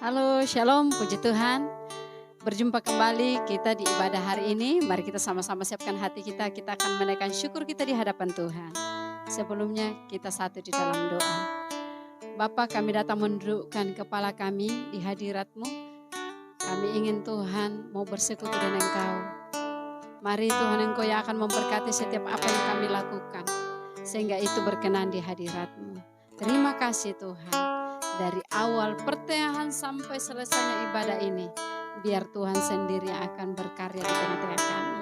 Halo, shalom, puji Tuhan. Berjumpa kembali kita di ibadah hari ini. Mari kita sama-sama siapkan hati kita. Kita akan menaikkan syukur kita di hadapan Tuhan. Sebelumnya kita satu di dalam doa. Bapa, kami datang mendudukkan kepala kami di hadirat-Mu. Kami ingin Tuhan mau bersekutu dengan Engkau. Mari Tuhan, Engkau yang akan memberkati setiap apa yang kami lakukan, sehingga itu berkenan di hadirat-Mu. Terima kasih Tuhan. Dari awal pertengahan sampai selesainya ibadah ini, biar Tuhan sendiri akan berkarya di tengah-tengah kami.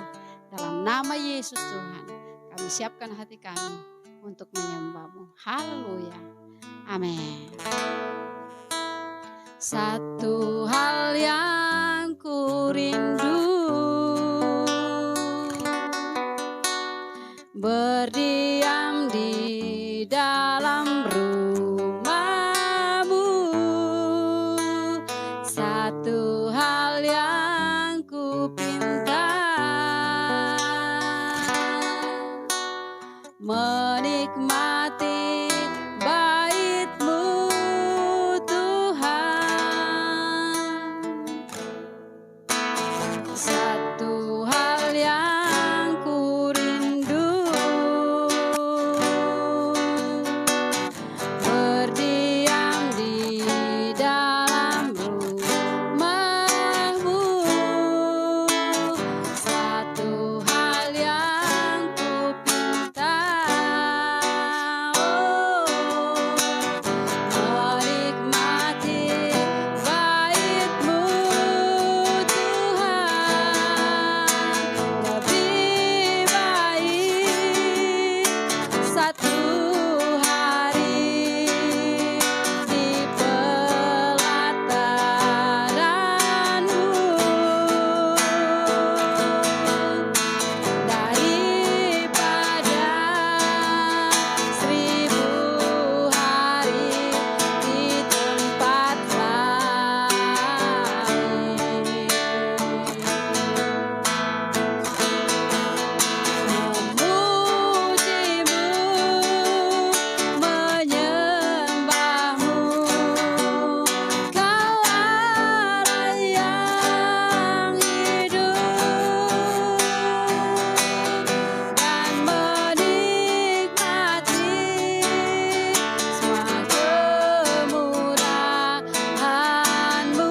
Dalam nama Yesus Tuhan, kami siapkan hati kami untuk menyembah-Mu. Haleluya. Amin. Satu hal yang ku rindu, berdiam di dalam rumah-Mu. Satu hal yang ku pinta, menikmati bait-Mu Tuhan. Satu hal yang ku rindu, berdiam di dalam rumah-Mu. Satu hal yang ku pinta, menikmati bait-Mu Tuhan. Lebih baik satu hari di pelataran-Mu daripada 1000 hari di tempat lain. Memuji-Mu, menyembah-Mu, Kau Allah yang hidup, dan menikmati semua kemurahan-Mu.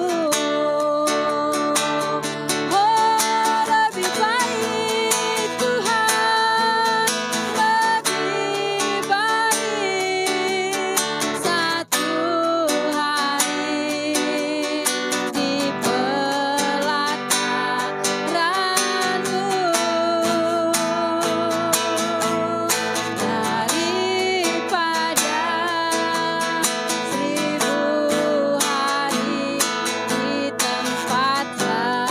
Oh, lebih baik Tuhan, lebih baik satu hari di pelataran-Mu daripada 1000 hari di tempat lain.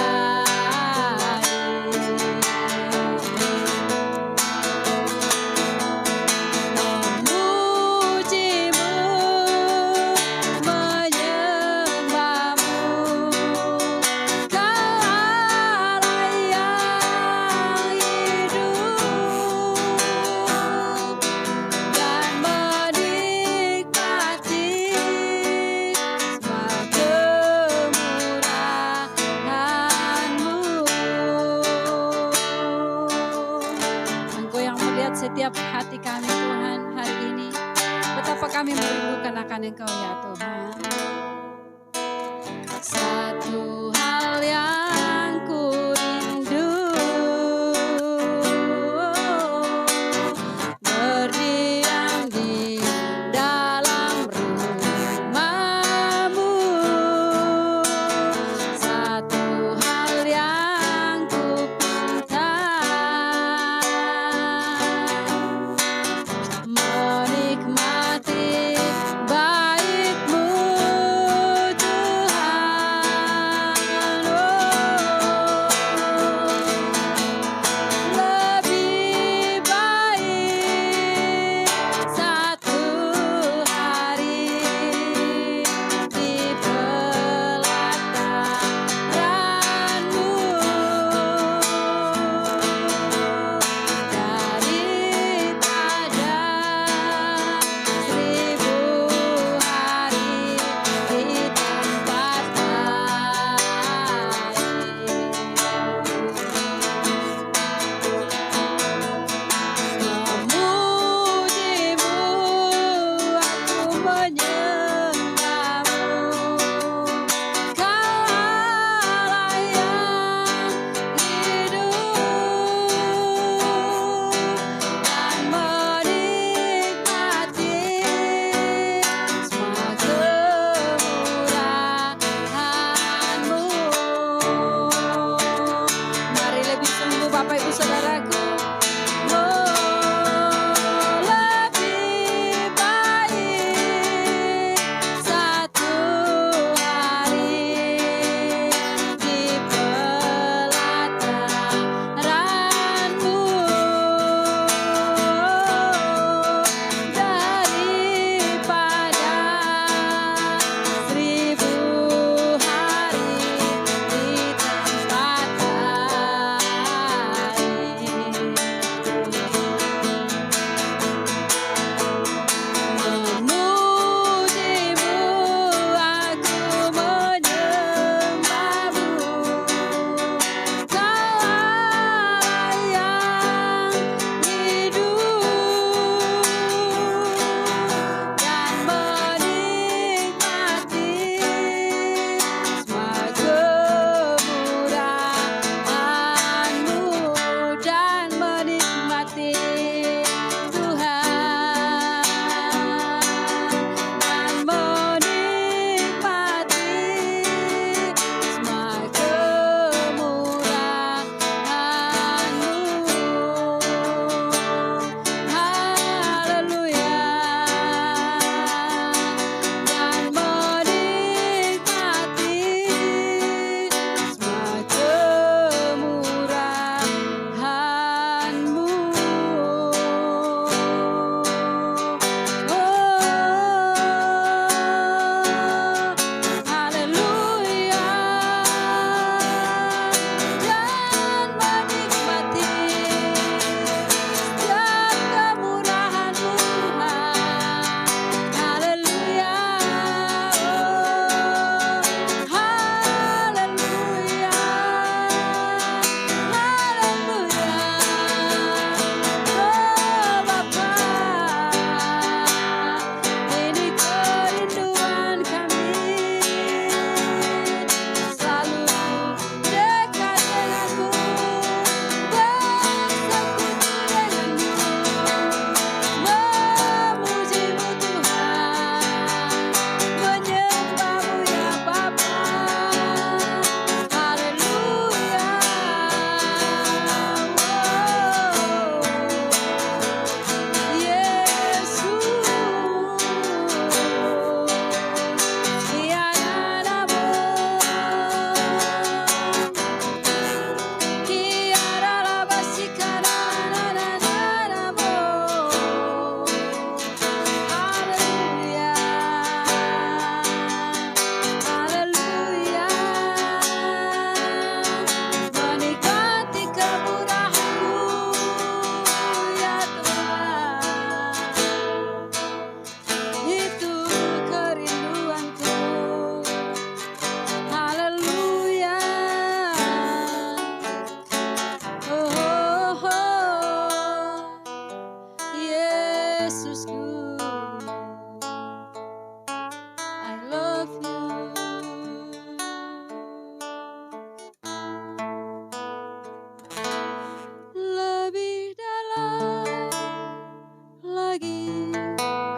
Memuji-Mu, menyembah-Mu, Kau Allah yang hidup, dan menikmati semua kemurahan-Mu. Engkau yang melihat setiap hati kami Tuhan hari ini, betapa kami merindukan akan Engkau ya Tuhan. Satu hal yang ku rindu, berdiam di dalam rumah-Mu. Satu hal yang ku pinta, menikmati bait-Mu Tuhan.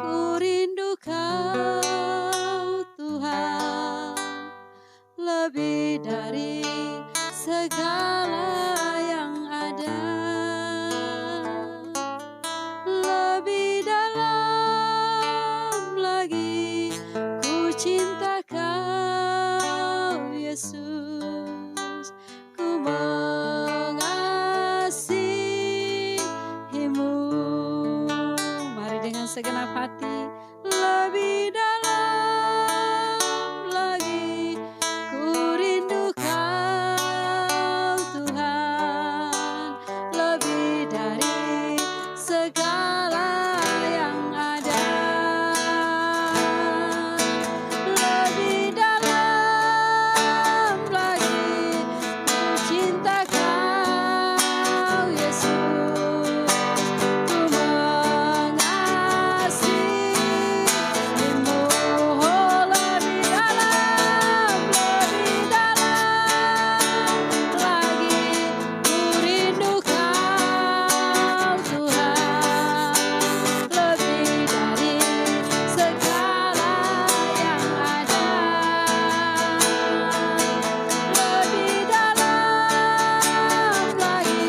ku rindu Kau Tuhan, lebih dari segala yang ada, lebih dalam lagi ku cinta Kau Yesus, ku mengasihimu. Mari dengan segenap hati, lebih dalam lagi ku rindu Kau Tuhan, lebih dari segala yang ada, lebih dalam lagi ku cinta Kau Yesus, ku mengasihimu. Oh, lebih dalam lagi ku rindu Kau Tuhan, lebih dari segala yang ada, lebih dalam lagi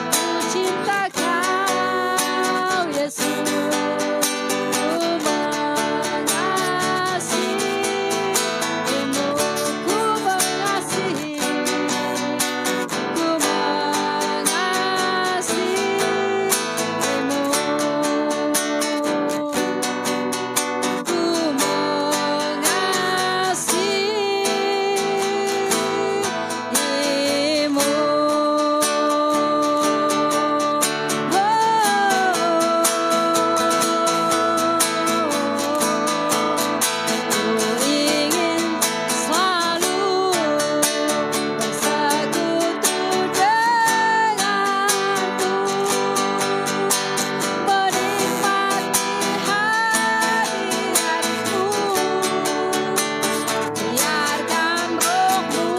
ku cinta Kau Yesus, ku mengasihimu, ku ingin selalu bersekutu denganmu, menikmati hadiratmu, biarkan Roh-Mu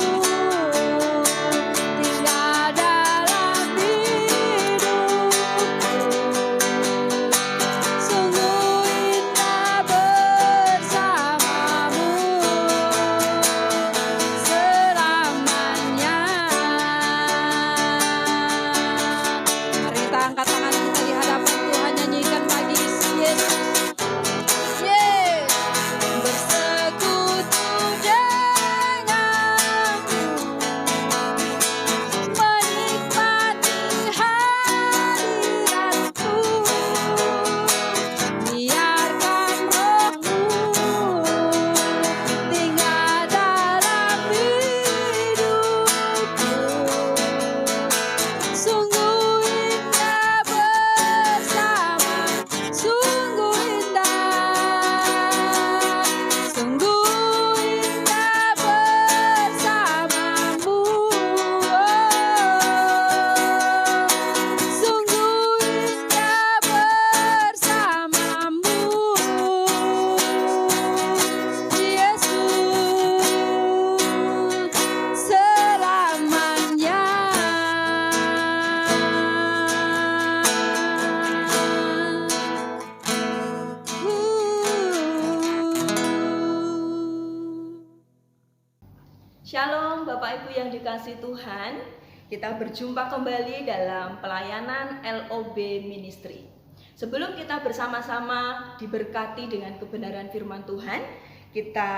tinggal dalam hidupku. Sungguh indah bersamamu selamanya. Mari kita angkat tangan kita di hadapan Tuhan, nyanyikan bagi Yesus. Yes. Bersekutu denganmu, menikmati hadiratmu, biarkan Roh-Mu tinggal dalam hidupku. Sungguh indah bersama, sungguh indah, sungguh indah bersamamu. Sungguh indah bersamamu, Yesus, selamanya. Shalom Bapak Ibu yang dikasihi Tuhan, kita berjumpa kembali dalam pelayanan LOB Ministry. Sebelum kita bersama-sama diberkati dengan kebenaran firman Tuhan, kita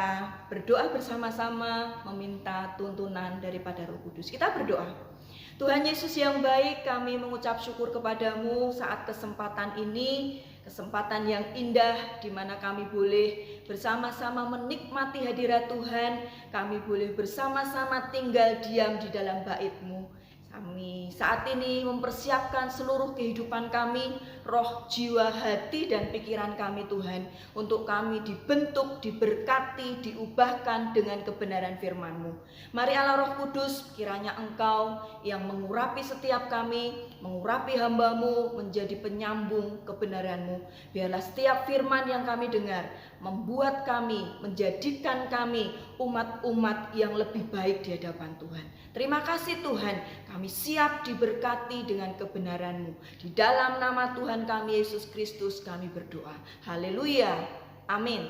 berdoa bersama-sama meminta tuntunan daripada Roh Kudus. Kita berdoa. Tuhan Yesus yang baik, kami mengucap syukur kepadamu saat kesempatan ini, kesempatan yang indah di mana kami boleh bersama-sama menikmati hadirat Tuhan, kami boleh bersama-sama tinggal diam di dalam bait-Mu. Kami saat ini mempersiapkan seluruh kehidupan kami, roh, jiwa, hati, dan pikiran kami Tuhan, untuk kami dibentuk, diberkati, diubahkan dengan kebenaran firman-Mu. Mari Allah Roh Kudus, kiranya Engkau yang mengurapi setiap kami, mengurapi hamba-Mu menjadi penyambung kebenaran-Mu. Biarlah setiap firman yang kami dengar membuat kami, menjadikan kami umat-umat yang lebih baik di hadapan Tuhan. Terima kasih Tuhan, kami siap siap diberkati dengan kebenaran-Mu. Di dalam nama Tuhan kami Yesus Kristus kami berdoa. Haleluya. Amin.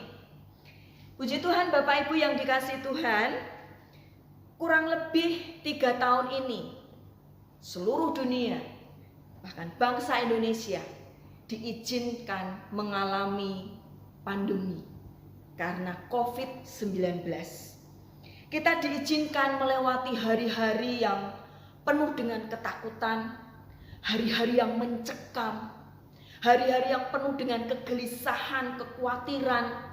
Puji Tuhan Bapak Ibu yang dikasihi Tuhan, kurang lebih 3 tahun ini seluruh dunia, bahkan bangsa Indonesia diizinkan mengalami pandemi karena COVID-19. Kita diizinkan melewati hari-hari yang penuh dengan ketakutan, hari-hari yang mencekam, hari-hari yang penuh dengan kegelisahan, kekhawatiran,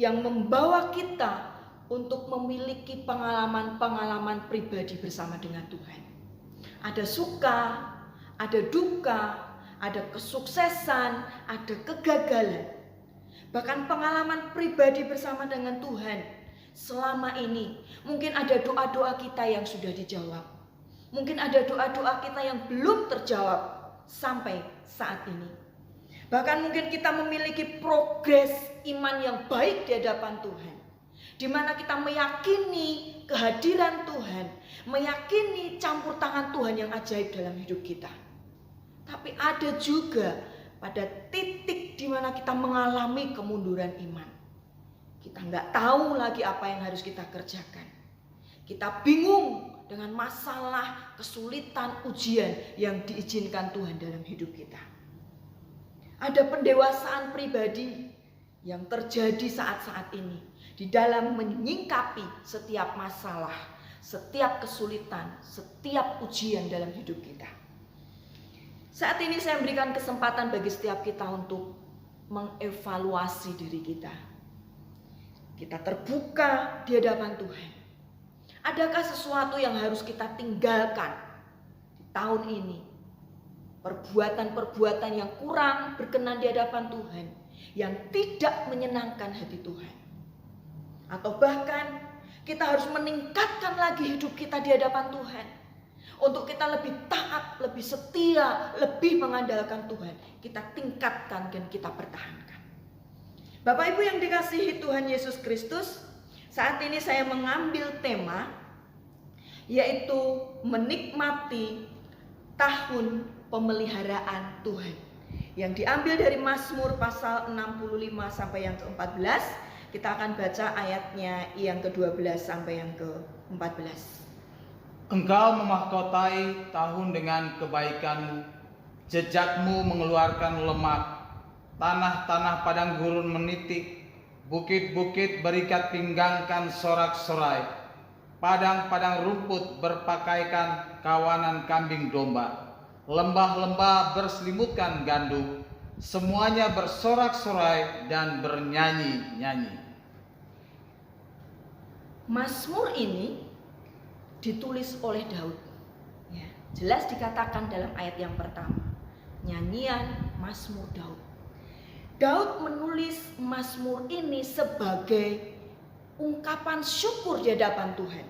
yang membawa kita untuk memiliki pengalaman-pengalaman pribadi bersama dengan Tuhan. Ada suka, ada duka, ada kesuksesan, ada kegagalan. Bahkan pengalaman pribadi bersama dengan Tuhan selama ini. Mungkin ada doa-doa kita yang sudah dijawab. Mungkin ada doa-doa kita yang belum terjawab sampai saat ini. Bahkan mungkin kita memiliki progres iman yang baik di hadapan Tuhan, di mana kita meyakini kehadiran Tuhan, meyakini campur tangan Tuhan yang ajaib dalam hidup kita. Tapi ada juga pada titik di mana kita mengalami kemunduran iman. Kita nggak tahu lagi apa yang harus kita kerjakan. Kita bingung dengan masalah, kesulitan, ujian yang diizinkan Tuhan dalam hidup kita. Ada pendewasaan pribadi yang terjadi saat-saat ini di dalam menyingkapi setiap masalah, setiap kesulitan, setiap ujian dalam hidup kita. Saat ini saya memberikan kesempatan bagi setiap kita untuk mengevaluasi diri kita. Kita terbuka di hadapan Tuhan. Adakah sesuatu yang harus kita tinggalkan di tahun ini? Perbuatan-perbuatan yang kurang berkenan di hadapan Tuhan, yang tidak menyenangkan hati Tuhan. Atau bahkan kita harus meningkatkan lagi hidup kita di hadapan Tuhan. Untuk kita lebih taat, lebih setia, lebih mengandalkan Tuhan. Kita tingkatkan dan kita pertahankan. Bapak Ibu yang dikasihi Tuhan Yesus Kristus, saat ini saya mengambil tema yaitu menikmati tahun pemeliharaan Tuhan, yang diambil dari Mazmur pasal 65 sampai yang ke-14. Kita akan baca ayatnya yang ke-12 sampai yang ke-14. Engkau memahkotai tahun dengan kebaikanmu, jejakmu mengeluarkan lemak. Tanah-tanah padang gurun menitik, bukit-bukit berikat pinggangkan sorak-sorai, padang-padang rumput berpakaikan kawanan kambing domba, lembah-lembah berselimutkan gandum, semuanya bersorak-sorai dan bernyanyi-nyanyi. Mazmur ini ditulis oleh Daud. Ya, jelas dikatakan dalam ayat yang pertama, nyanyian Mazmur Daud. Daud menulis Mazmur ini sebagai ungkapan syukur di hadapan Tuhan.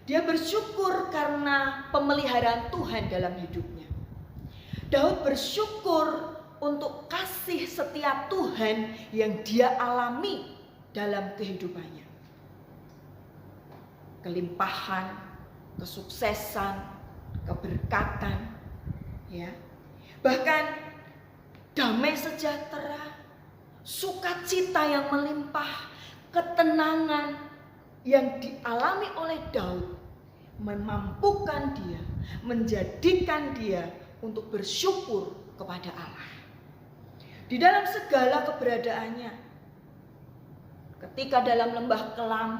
Dia bersyukur karena pemeliharaan Tuhan dalam hidupnya. Daud bersyukur untuk kasih setia Tuhan yang dia alami dalam kehidupannya. Kelimpahan, kesuksesan, keberkatan, ya. Bahkan damai sejahtera, sukacita yang melimpah, ketenangan yang dialami oleh Daud memampukan dia, menjadikan dia untuk bersyukur kepada Allah. Di dalam segala keberadaannya, ketika dalam lembah kelam,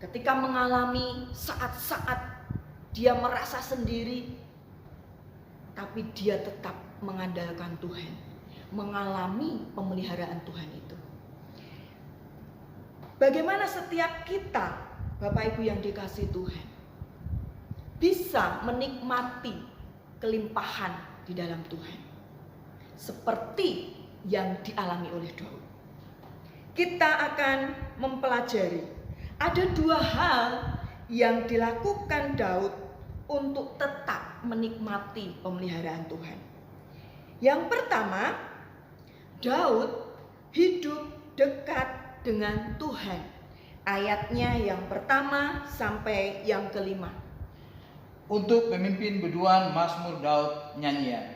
ketika mengalami saat-saat dia merasa sendiri, tapi dia tetap mengandalkan Tuhan, mengalami pemeliharaan Tuhan itu. Bagaimana setiap kita, Bapak Ibu yang dikasihi Tuhan, bisa menikmati kelimpahan di dalam Tuhan seperti yang dialami oleh Daud. Kita akan mempelajari ada 2 hal yang dilakukan Daud untuk tetap menikmati pemeliharaan Tuhan. Yang pertama, Daud hidup dekat dengan Tuhan. Ayatnya yang pertama sampai yang kelima. Untuk pemimpin biduan Mazmur Daud nyanyian.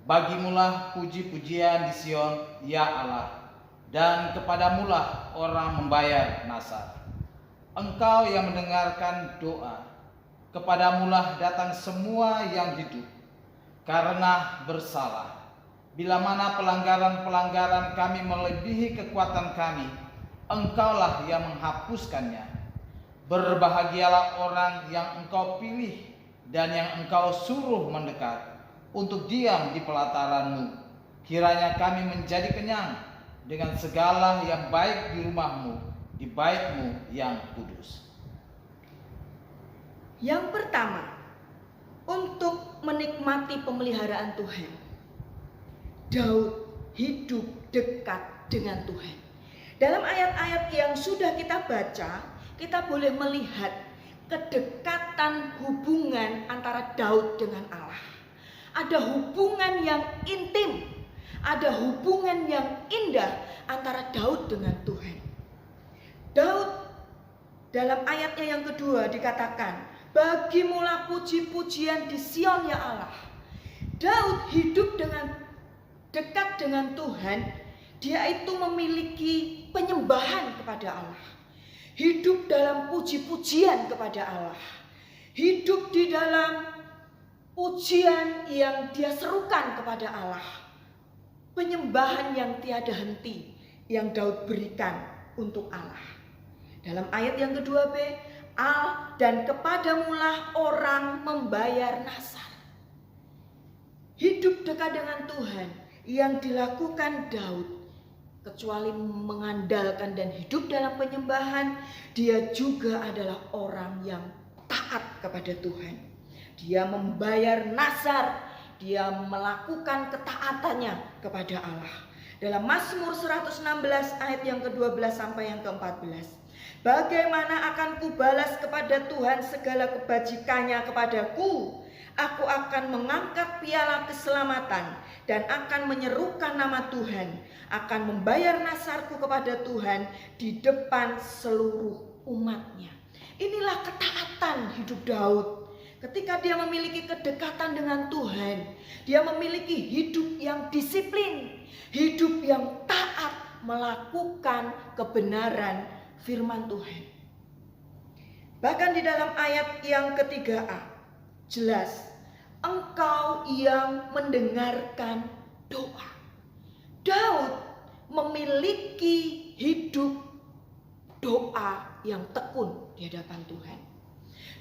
Bagimulah puji-pujian di Sion, ya Allah, dan kepadamulah orang membayar nasar. Engkau yang mendengarkan doa, kepadamulah datang semua yang hidup, karena bersalah. Bila mana pelanggaran-pelanggaran kami melebihi kekuatan kami, Engkaulah yang menghapuskannya. Berbahagialah orang yang Engkau pilih dan yang Engkau suruh mendekat untuk diam di pelataran-Mu. Kiranya kami menjadi kenyang dengan segala yang baik di rumah-Mu, di bait-Mu yang kudus. Yang pertama, untuk menikmati pemeliharaan Tuhan. Daud hidup dekat dengan Tuhan. Dalam ayat-ayat yang sudah kita baca, kita boleh melihat kedekatan hubungan antara Daud dengan Allah. Ada hubungan yang intim, ada hubungan yang indah antara Daud dengan Tuhan. Daud dalam ayatnya yang kedua dikatakan, bagimulah puji-pujian di Sion ya Allah. Daud hidup dekat dengan Tuhan, dia itu memiliki penyembahan kepada Allah. Hidup dalam puji-pujian kepada Allah. Hidup di dalam pujian yang dia serukan kepada Allah. Penyembahan yang tiada henti yang Daud berikan untuk Allah. Dalam ayat yang kedua B, dan kepadamulah orang membayar nasar. Hidup dekat dengan Tuhan yang dilakukan Daud, kecuali mengandalkan dan hidup dalam penyembahan, dia juga adalah orang yang taat kepada Tuhan. Dia membayar nasar, dia melakukan ketaatannya kepada Allah. Dalam Mazmur 116 ayat yang ke-12 sampai yang ke-14. Bagaimana akan kubalas kepada Tuhan segala kebajikannya kepadaku? Aku akan mengangkat piala keselamatan dan akan menyerukan nama Tuhan, akan membayar nasarku kepada Tuhan di depan seluruh umatnya. Inilah ketaatan hidup Daud. Ketika dia memiliki kedekatan dengan Tuhan, dia memiliki hidup yang disiplin, hidup yang taat melakukan kebenaran firman Tuhan. Bahkan di dalam ayat yang ke-3a, jelas, Engkau yang mendengarkan doa. Daud memiliki hidup doa yang tekun di hadapan Tuhan.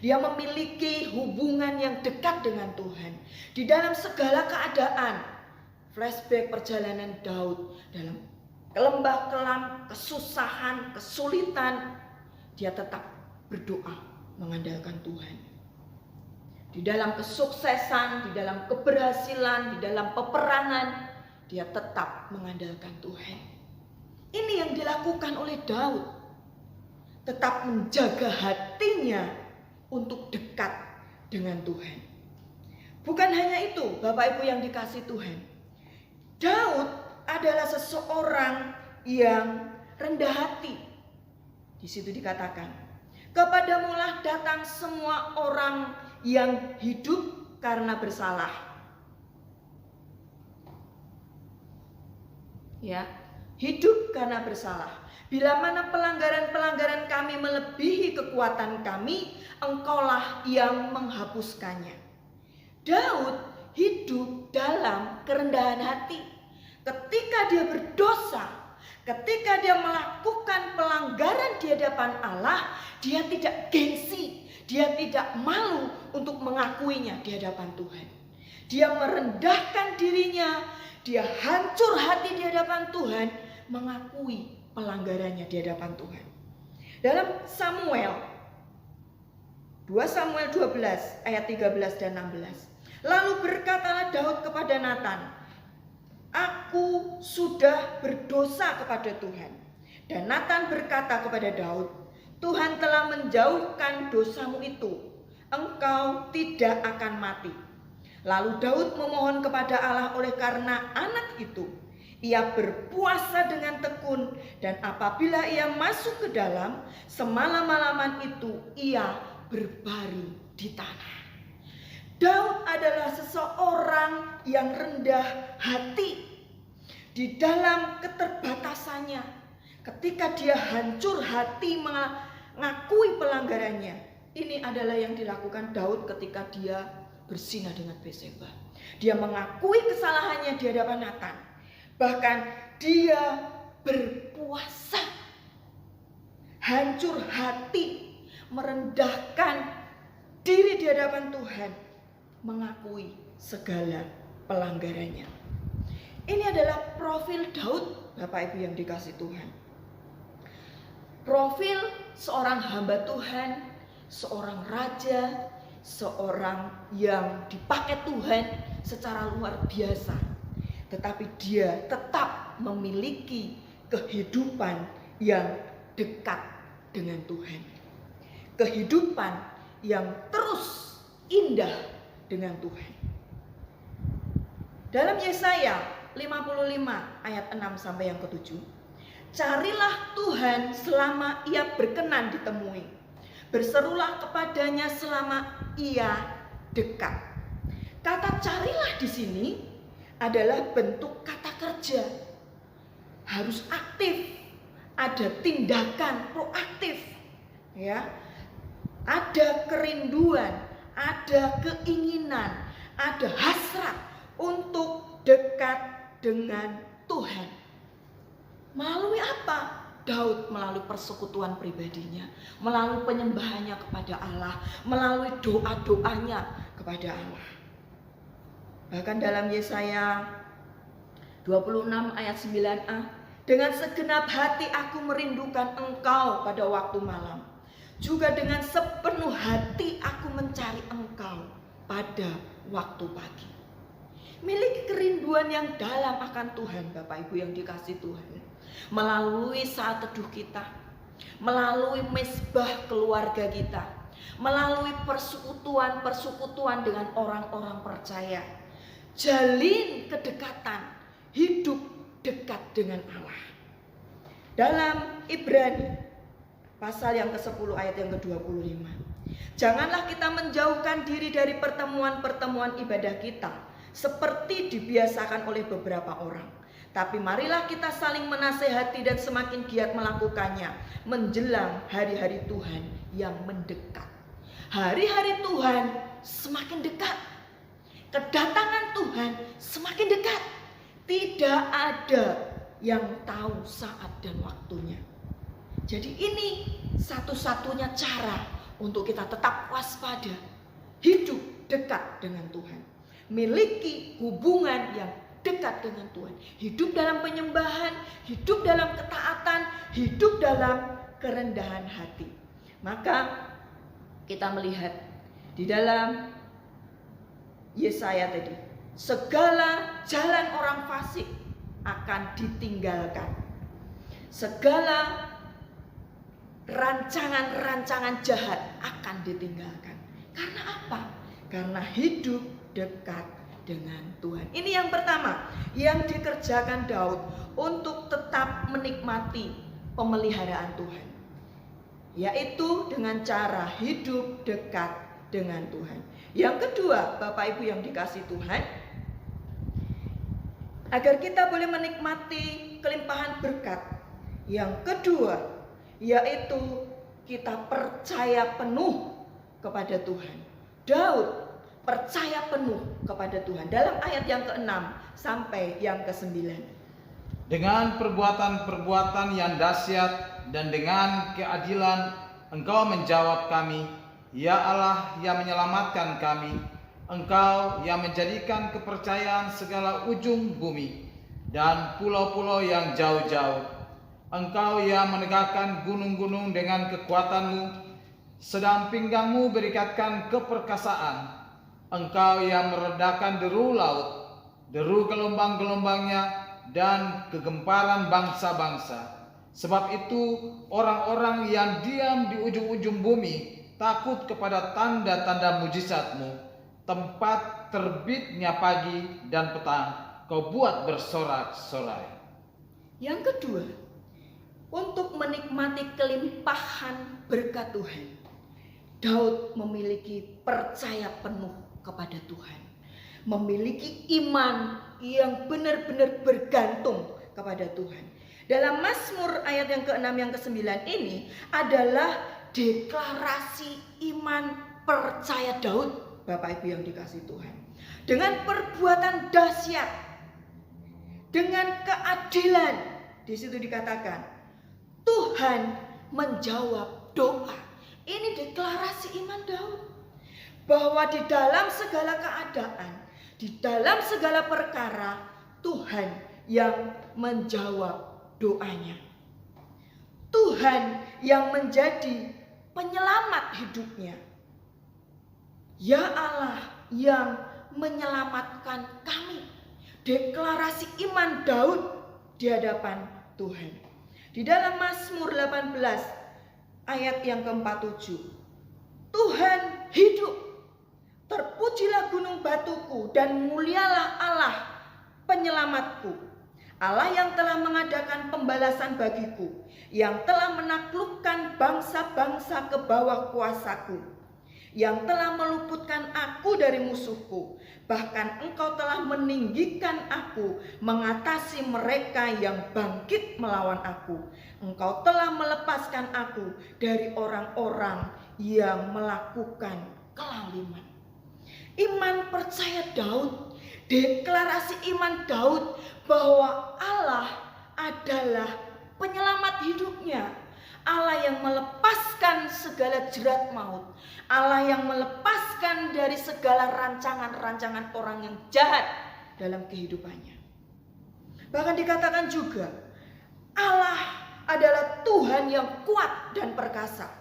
Dia memiliki hubungan yang dekat dengan Tuhan. Di dalam segala keadaan, flashback perjalanan Daud dalam kelembah kelam, kesusahan, kesulitan, dia tetap berdoa mengandalkan Tuhan. Di dalam kesuksesan, di dalam keberhasilan, di dalam peperangan, dia tetap mengandalkan Tuhan. Ini yang dilakukan oleh Daud. Tetap menjaga hatinya untuk dekat dengan Tuhan. Bukan hanya itu, Bapak Ibu yang dikasihi Tuhan. Daud adalah seseorang yang rendah hati. Di situ dikatakan, kepadamulah datang semua orang yang hidup karena bersalah. Ya, hidup karena bersalah. Bila mana pelanggaran-pelanggaran kami melebihi kekuatan kami, Engkaulah yang menghapuskannya. Daud hidup dalam kerendahan hati. Ketika dia berdosa, ketika dia melakukan pelanggaran di hadapan Allah, dia tidak gengsi. Dia tidak malu untuk mengakuinya di hadapan Tuhan. Dia merendahkan dirinya, dia hancur hati di hadapan Tuhan, mengakui pelanggarannya di hadapan Tuhan. Dalam 2 Samuel 12 ayat 13 dan 16. Lalu berkatalah Daud kepada Natan, aku sudah berdosa kepada Tuhan. Dan Natan berkata kepada Daud, Tuhan telah menjauhkan dosamu itu, engkau tidak akan mati. Lalu Daud memohon kepada Allah oleh karena anak itu. Ia berpuasa dengan tekun, dan apabila ia masuk ke dalam, semalam-malaman itu ia berbaring di tanah. Daud adalah seseorang yang rendah hati di dalam keterbatasannya. Ketika dia hancur hati mengakui pelanggarannya, ini adalah yang dilakukan Daud ketika dia berzina dengan Batseba. Dia mengakui kesalahannya di hadapan Nathan. Bahkan dia berpuasa, hancur hati, merendahkan diri di hadapan Tuhan, mengakui segala pelanggarannya. Ini adalah profil Daud, Bapak Ibu yang dikasihi Tuhan. Profil seorang hamba Tuhan, seorang raja, seorang yang dipakai Tuhan secara luar biasa. Tetapi dia tetap memiliki kehidupan yang dekat dengan Tuhan. Kehidupan yang terus indah dengan Tuhan. Dalam Yesaya 55 ayat 6 sampai yang ke-7. Carilah Tuhan selama ia berkenan ditemui. Berserulah kepadanya selama ia dekat. Kata carilah di sini adalah bentuk kata kerja. Harus aktif, ada tindakan proaktif, ya. Ada kerinduan, ada keinginan, ada hasrat untuk dekat dengan Tuhan. Melalui apa? Daud melalui persekutuan pribadinya, melalui penyembahannya kepada Allah, melalui doa-doanya kepada Allah. Bahkan dalam Yesaya 26 ayat 9a, dengan segenap hati aku merindukan engkau pada waktu malam. Juga dengan sepenuh hati aku mencari engkau pada waktu pagi. Miliki kerinduan yang dalam akan Tuhan, Bapak Ibu yang dikasihi Tuhan. Melalui saat teduh kita, melalui mezbah keluarga kita, melalui persekutuan dengan orang-orang percaya. Jalin kedekatan, hidup dekat dengan Allah. Dalam Ibrani pasal yang ke-10 ayat yang ke-25. Janganlah kita menjauhkan diri dari pertemuan-pertemuan ibadah kita seperti dibiasakan oleh beberapa orang. Tapi marilah kita saling menasehati dan semakin giat melakukannya menjelang hari-hari Tuhan yang mendekat. Hari-hari Tuhan semakin dekat. Kedatangan Tuhan semakin dekat. Tidak ada yang tahu saat dan waktunya. Jadi ini satu-satunya cara untuk kita tetap waspada, hidup dekat dengan Tuhan, miliki hubungan yang dekat dengan Tuhan, hidup dalam penyembahan, hidup dalam ketaatan, hidup dalam kerendahan hati. Maka kita melihat di dalam Yesaya tadi, segala jalan orang fasik akan ditinggalkan. Segala rancangan-rancangan jahat akan ditinggalkan. Karena apa? Karena hidup dekat dengan Tuhan. Ini yang pertama yang dikerjakan Daud untuk tetap menikmati pemeliharaan Tuhan, yaitu dengan cara hidup dekat dengan Tuhan. Yang kedua, Bapak Ibu yang dikasihi Tuhan, agar kita boleh menikmati kelimpahan berkat. Yang kedua, yaitu kita percaya penuh kepada Tuhan. Daud percaya penuh kepada Tuhan dalam ayat yang ke-6 sampai yang ke-9. Dengan perbuatan-perbuatan yang dahsyat dan dengan keadilan Engkau menjawab kami, ya Allah yang menyelamatkan kami. Engkau yang menjadikan kepercayaan segala ujung bumi dan pulau-pulau yang jauh-jauh. Engkau yang menegakkan gunung-gunung dengan kekuatan-Mu, sedang pinggangmu berikatkan keperkasaan. Engkau yang meredakan deru laut, deru gelombang-gelombangnya, dan kegemparan bangsa-bangsa. Sebab itu orang-orang yang diam di ujung-ujung bumi takut kepada tanda-tanda mujizat-Mu. Tempat terbitnya pagi dan petang Kau buat bersorak-sorai. Yang kedua, untuk menikmati kelimpahan berkat Tuhan, Daud memiliki percaya penuh kepada Tuhan. Memiliki iman yang benar-benar bergantung kepada Tuhan. Dalam Mazmur ayat yang ke-6 yang ke-9 ini adalah deklarasi iman percaya Daud, Bapak Ibu yang dikasihi Tuhan. Dengan perbuatan dahsyat, dengan keadilan, di situ dikatakan Tuhan menjawab doa. Ini deklarasi iman Daud, bahwa di dalam segala keadaan, di dalam segala perkara, Tuhan yang menjawab doanya. Tuhan yang menjadi penyelamat hidupnya. Ya Allah yang menyelamatkan kami. Deklarasi iman Daud di hadapan Tuhan. Di dalam Mazmur 18 ayat yang ke-47. Tuhan hidup. Terpujilah gunung batuku dan mulialah Allah penyelamatku. Allah yang telah mengadakan pembalasan bagiku, yang telah menaklukkan bangsa-bangsa ke bawah kuasaku, yang telah meluputkan aku dari musuhku. Bahkan Engkau telah meninggikan aku mengatasi mereka yang bangkit melawan aku. Engkau telah melepaskan aku dari orang-orang yang melakukan kelaliman. Iman percaya Daud, deklarasi iman Daud bahwa Allah adalah penyelamat hidupnya. Allah yang melepaskan segala jerat maut. Allah yang melepaskan dari segala rancangan-rancangan orang yang jahat dalam kehidupannya. Bahkan dikatakan juga, Allah adalah Tuhan yang kuat dan perkasa.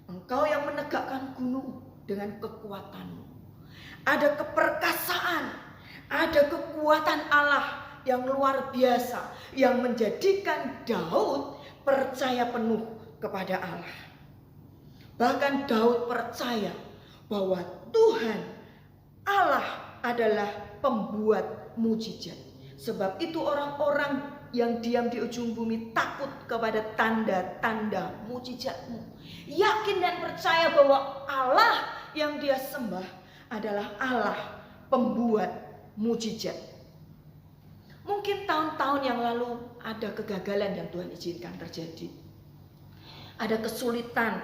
Engkau yang menegakkan gunung dengan kekuatanmu. Ada keperkasaan, ada kekuatan Allah yang luar biasa, yang menjadikan Daud percaya penuh kepada Allah. Bahkan Daud percaya bahwa Tuhan Allah adalah pembuat mujizat. Sebab itu orang-orang yang diam di ujung bumi takut kepada tanda-tanda mujizatmu. Yakin dan percaya bahwa Allah yang dia sembah adalah Allah pembuat mujizat. Mungkin tahun-tahun yang lalu ada kegagalan yang Tuhan izinkan terjadi. Ada kesulitan,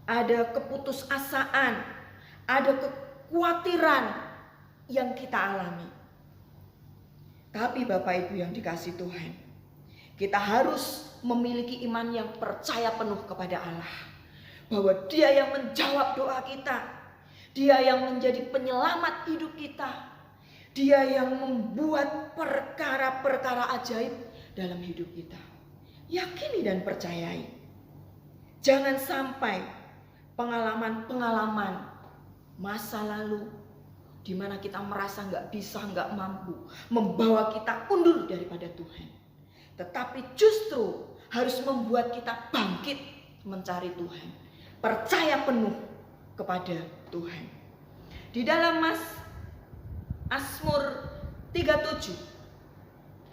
ada keputusasaan, ada kekhawatiran yang kita alami. Tapi Bapak Ibu yang dikasihi Tuhan, kita harus memiliki iman yang percaya penuh kepada Allah. Bahwa Dia yang menjawab doa kita. Dia yang menjadi penyelamat hidup kita. Dia yang membuat perkara-perkara ajaib dalam hidup kita. Yakini dan percayai. Jangan sampai pengalaman-pengalaman masa lalu di mana kita merasa nggak bisa, nggak mampu, membawa kita undur daripada Tuhan. Tetapi justru harus membuat kita bangkit mencari Tuhan. Percaya penuh kepada Tuhan. Di dalam Mazmur 37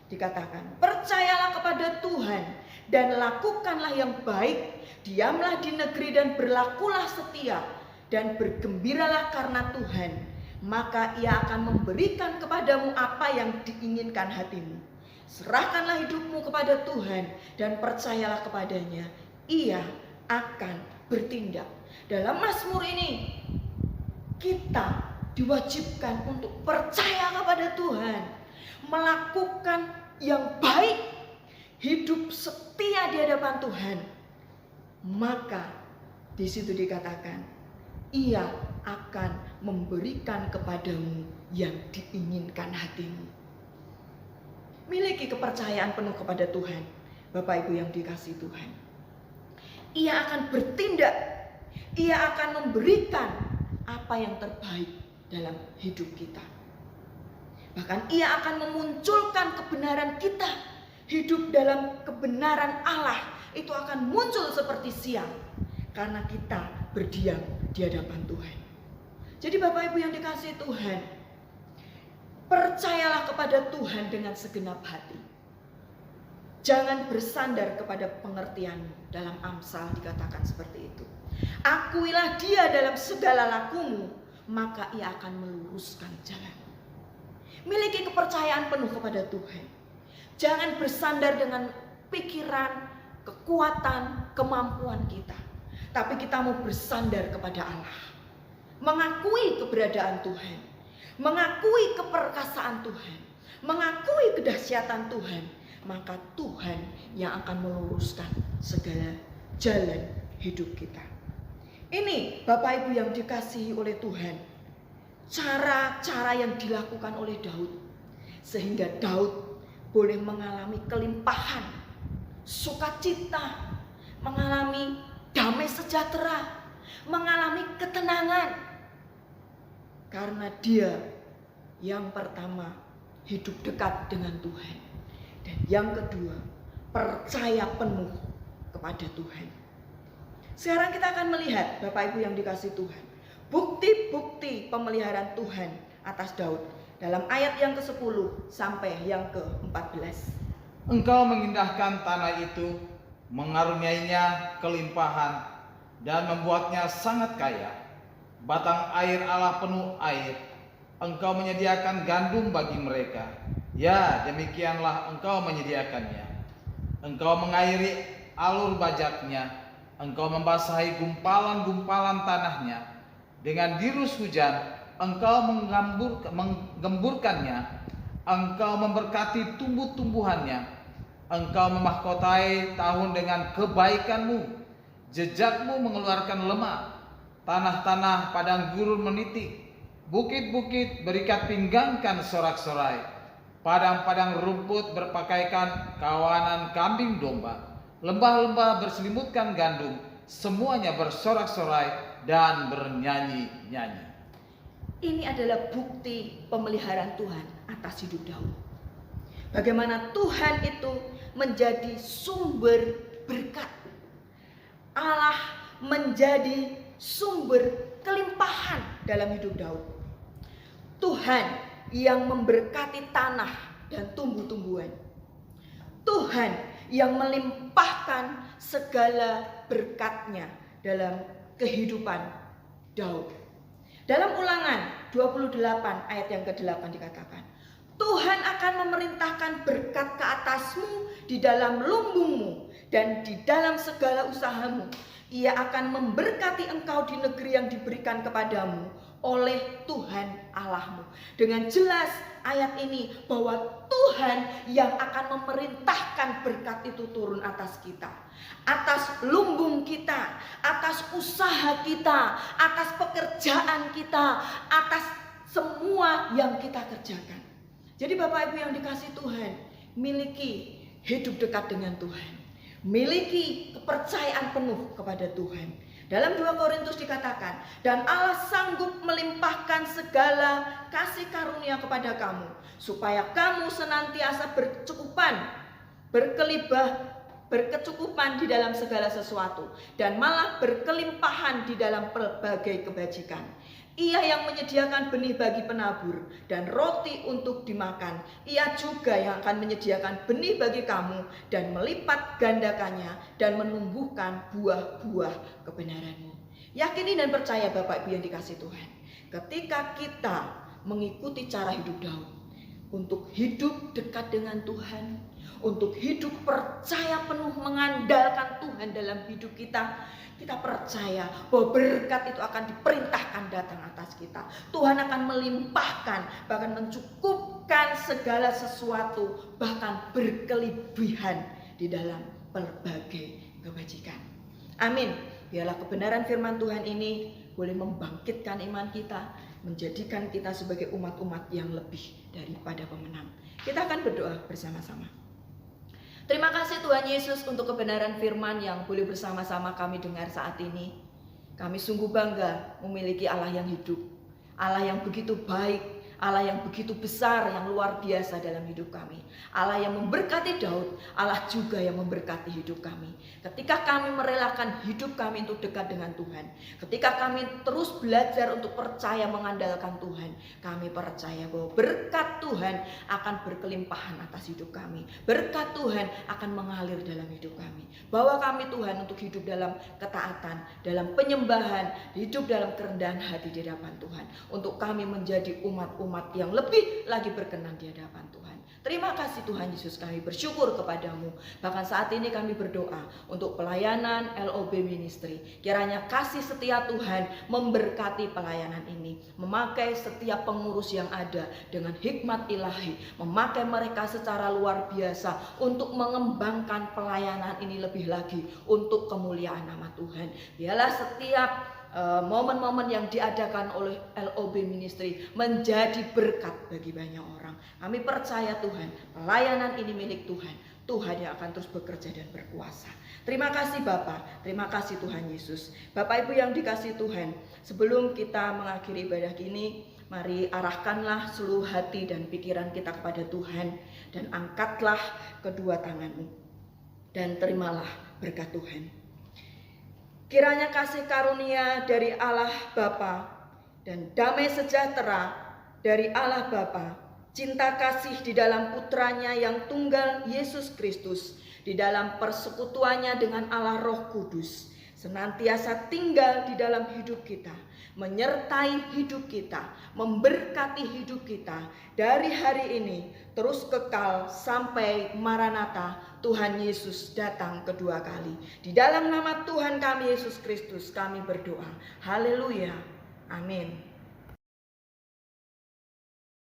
dikatakan, percayalah kepada Tuhan dan lakukanlah yang baik, diamlah di negeri dan berlakulah setia, dan bergembiralah karena Tuhan, maka Ia akan memberikan kepadamu apa yang diinginkan hatimu. Serahkanlah hidupmu kepada Tuhan dan percayalah kepadanya, Ia akan bertindak. Dalam Mazmur ini kita diwajibkan untuk percaya kepada Tuhan, melakukan yang baik, hidup setia di hadapan Tuhan. Maka di situ dikatakan, Ia akan memberikan kepadamu yang diinginkan hatimu. Miliki kepercayaan penuh kepada Tuhan, Bapak Ibu yang dikasihi Tuhan. Ia akan bertindak, Ia akan memberikan apa yang terbaik dalam hidup kita. Bahkan Ia akan memunculkan kebenaran kita. Hidup dalam kebenaran Allah itu akan muncul seperti siang, karena kita berdiam di hadapan Tuhan. Jadi Bapak Ibu yang dikasihi Tuhan, percayalah kepada Tuhan dengan segenap hati. Jangan bersandar kepada pengertianmu. Dalam Amsal dikatakan seperti itu. Akuilah Dia dalam segala lakumu, maka ia akan meluruskan jalan. Miliki kepercayaan penuh kepada Tuhan. Jangan bersandar dengan pikiran, kekuatan, kemampuan kita. Tapi kita mau bersandar kepada Allah. Mengakui keberadaan Tuhan. Mengakui keperkasaan Tuhan. Mengakui kedahsyatan Tuhan. Maka Tuhan yang akan meluruskan segala jalan hidup kita. Ini Bapak Ibu yang dikasihi oleh Tuhan. Cara-cara yang dilakukan oleh Daud. Sehingga Daud boleh mengalami kelimpahan, sukacita, mengalami damai sejahtera, mengalami ketenangan. Karena dia yang pertama hidup dekat dengan Tuhan. Dan yang kedua percaya penuh kepada Tuhan. Sekarang kita akan melihat Bapak Ibu yang dikasihi Tuhan, bukti-bukti pemeliharaan Tuhan atas Daud dalam ayat yang ke-10 sampai yang ke-14. Engkau mengindahkan tanah itu, mengaruniainya kelimpahan, dan membuatnya sangat kaya. Batang air Allah penuh air. Engkau menyediakan gandum bagi mereka. Ya, demikianlah engkau menyediakannya. Engkau mengairi alur bajaknya. Engkau membasahi gumpalan-gumpalan tanahnya. Dengan dirus hujan, engkau menggemburkannya. Engkau memberkati tumbuh-tumbuhannya. Engkau memahkotai tahun dengan kebaikanmu. Jejakmu mengeluarkan lemak. Tanah-tanah padang gurun menitik. Bukit-bukit berikat pinggangkan sorak-sorai. Padang-padang rumput berpakaikan kawanan kambing domba. Lembah-lembah berselimutkan gandum. Semuanya bersorak-sorai dan bernyanyi-nyanyi. Ini adalah bukti pemeliharaan Tuhan atas hidup Daud. Bagaimana Tuhan itu menjadi sumber berkat. Allah menjadi sumber kelimpahan dalam hidup Daud. Tuhan yang memberkati tanah dan tumbuh-tumbuhan. Tuhan yang melimpahkan segala berkatnya dalam kehidupan Daud. Dalam Ulangan 28 ayat yang ke-8 dikatakan, Tuhan akan memerintahkan berkat ke atasmu di dalam lumbungmu dan di dalam segala usahamu. Ia akan memberkati engkau di negeri yang diberikan kepadamu oleh Tuhan Allahmu. Dengan jelas ayat ini bahwa Tuhan yang akan memerintahkan berkat itu turun atas kita, atas lumbung kita, atas usaha kita, atas pekerjaan kita, atas semua yang kita kerjakan. Jadi Bapak Ibu yang dikasihi Tuhan, miliki hidup dekat dengan Tuhan. Miliki kepercayaan penuh kepada Tuhan. Dalam 2 Korintus dikatakan, dan Allah sanggup melimpahkan segala kasih karunia kepada kamu, supaya kamu senantiasa berkecukupan di dalam segala sesuatu, dan malah berkelimpahan di dalam berbagai kebajikan. Ia yang menyediakan benih bagi penabur dan roti untuk dimakan. Ia juga yang akan menyediakan benih bagi kamu dan melipat gandakannya dan menumbuhkan buah-buah kebenaranmu. Yakini dan percaya Bapak Ibu yang dikasihi Tuhan. Ketika kita mengikuti cara hidup Daud, untuk hidup dekat dengan Tuhan, untuk hidup percaya penuh mengandalkan Tuhan dalam hidup kita, kita percaya bahwa berkat itu akan diperintahkan datang atas kita. Tuhan akan melimpahkan, bahkan mencukupkan segala sesuatu, bahkan berkelebihan di dalam berbagai kebajikan. Amin. Biarlah kebenaran firman Tuhan ini boleh membangkitkan iman kita, menjadikan kita sebagai umat-umat yang lebih daripada pemenang. Kita akan berdoa bersama-sama. Terima kasih Tuhan Yesus untuk kebenaran firman yang boleh bersama-sama kami dengar saat ini. Kami sungguh bangga memiliki Allah yang hidup, Allah yang begitu baik, Allah yang begitu besar, yang luar biasa dalam hidup kami. Allah yang memberkati Daud, Allah juga yang memberkati hidup kami. Ketika kami merelakan hidup kami untuk dekat dengan Tuhan, ketika kami terus belajar untuk percaya mengandalkan Tuhan, kami percaya bahwa berkat Tuhan akan berkelimpahan atas hidup kami. Berkat Tuhan akan mengalir dalam hidup kami. Bawa kami Tuhan untuk hidup dalam ketaatan, dalam penyembahan, hidup dalam kerendahan hati di hadapan Tuhan. Untuk kami menjadi umat-umat yang lebih lagi berkenan di hadapan Tuhan. Terima kasih Tuhan Yesus, kami bersyukur kepadamu. Bahkan saat ini kami berdoa untuk pelayanan LOB Ministry. Kiranya kasih setia Tuhan memberkati pelayanan ini. Memakai setiap pengurus yang ada dengan hikmat ilahi. Memakai mereka secara luar biasa untuk mengembangkan pelayanan ini lebih lagi untuk kemuliaan nama Tuhan. Biarlah setiap momen-momen yang diadakan oleh LOB Ministry menjadi berkat bagi banyak orang. Kami percaya Tuhan, pelayanan ini milik Tuhan. Tuhan yang akan terus bekerja dan berkuasa. Terima kasih Bapak, terima kasih Tuhan Yesus. Bapak Ibu yang dikasihi Tuhan, sebelum kita mengakhiri ibadah ini, mari arahkanlah seluruh hati dan pikiran kita kepada Tuhan. Dan angkatlah kedua tanganmu dan terimalah berkat Tuhan. Kiranya kasih karunia dari Allah Bapa dan damai sejahtera dari Allah Bapa, cinta kasih di dalam putranya yang tunggal Yesus Kristus, di dalam persekutuannya dengan Allah Roh Kudus, senantiasa tinggal di dalam hidup kita, menyertai hidup kita, memberkati hidup kita dari hari ini terus kekal sampai Maranatha, Tuhan Yesus datang kedua kali. Di dalam nama Tuhan kami Yesus Kristus kami berdoa. Haleluya. Amin.